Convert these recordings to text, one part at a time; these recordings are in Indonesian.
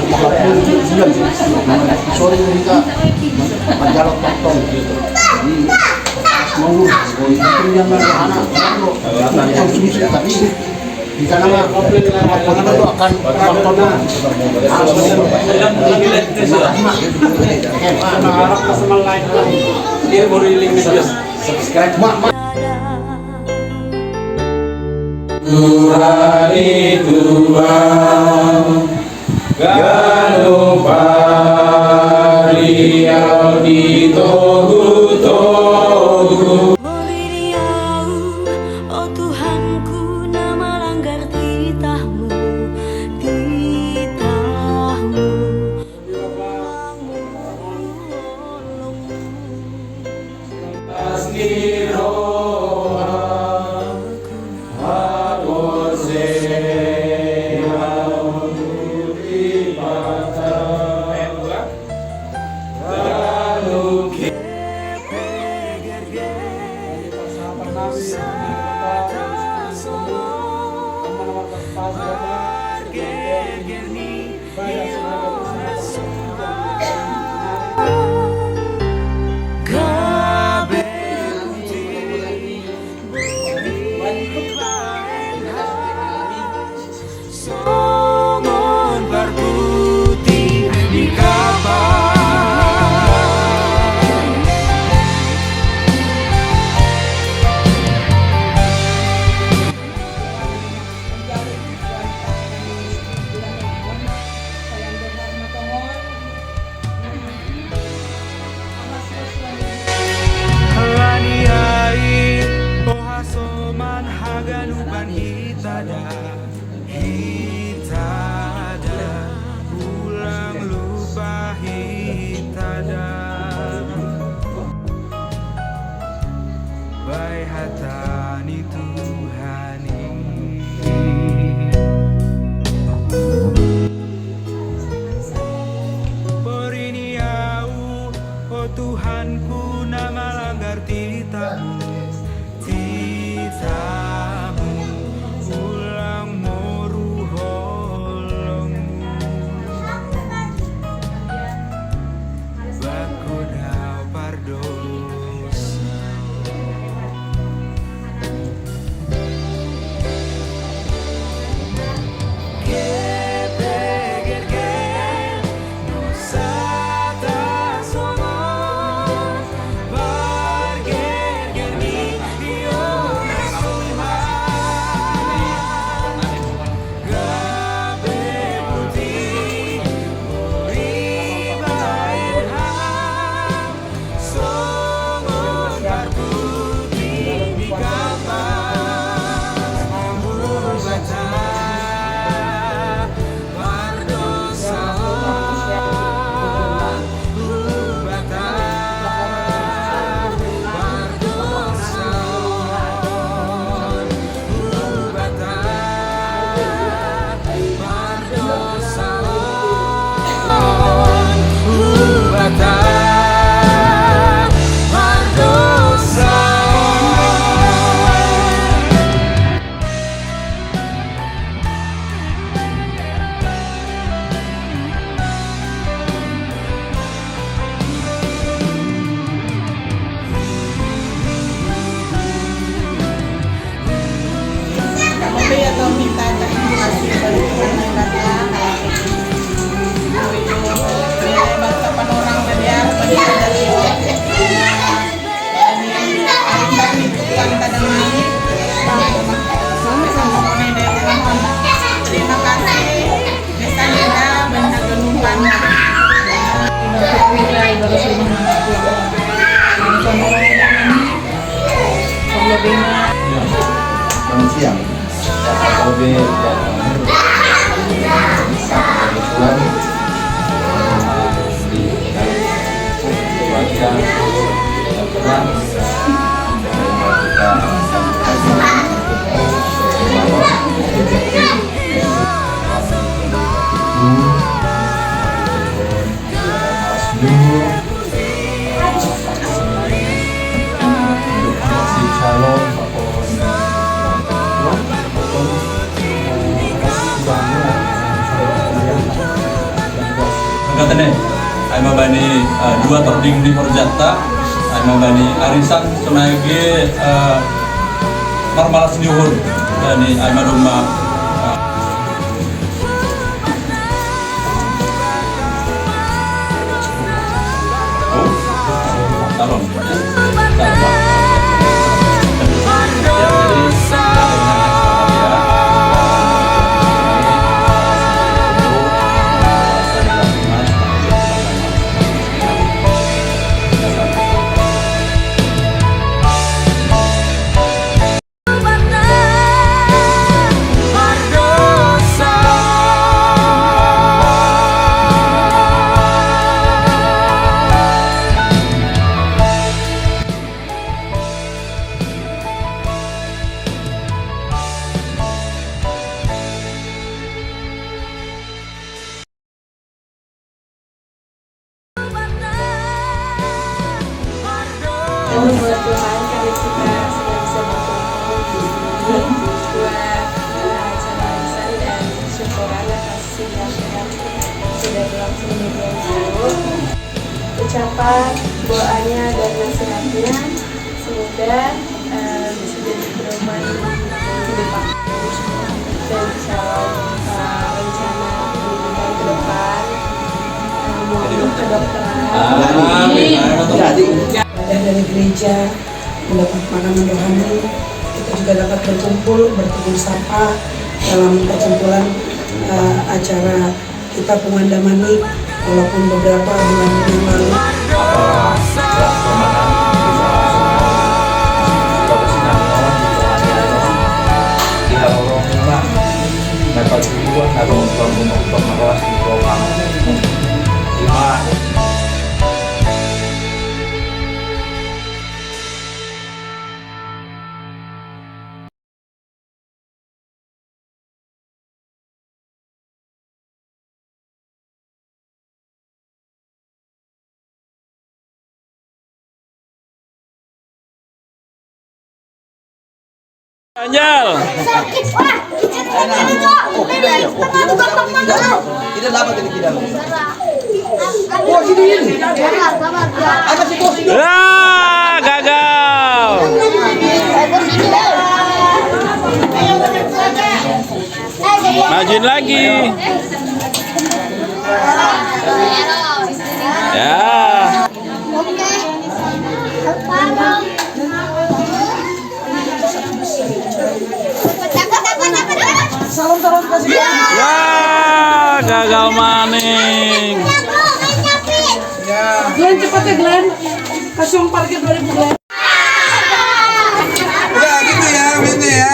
bulan sore kita menjalok tong gitu. Jadi mau itu yang anak konsumsi tadi di sana makanan itu akan tonton Tuhari Tuhan Ganu Pariau di Togu-Togu Oh Tuhanku, nama langgar titahmu, titahmu. Tuhanku, nama langgar titahmu, titahmu, ulang moru holongmu, bakodau pardosa. Selamat siang. Ane, aima bani dua tording di Horjata, aima bani arisan semagi normal senyuhun dan aima rumah. Talon. Buat Tuhan kami sudah bisa berkumpul di sini buat acara lisan dan syukuran atas sidang yang sudah berlangsung di bulan lalu. Ucapan, doanya dan nasihatnya semoga bisa jadi pedoman di depan dan calon rencana pendidikan ke depan maupun kedokteran. Jadi Dari gereja mendapat makanan rohani, kita juga dapat berkumpul, bertegur sapa dalam perkumpulan acara kita Pemandamani, walaupun beberapa bulan yang lalu. Anjal. tidak dapat ini tidak. Oh ini. Apa sih bos? Ah, gagal. Majuin lagi. Ya. Wah, gagal maning. Glenn cepat ya Glenn, kasih uang parkir 2000 Glenn. Udah gitu ya, mainnya ya.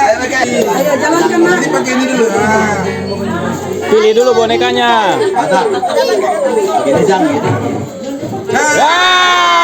Ayo jalan kena. Ini pakai ini dulu. Nah. Pilih dulu bonekanya. Ada. Ini jangan. Wah.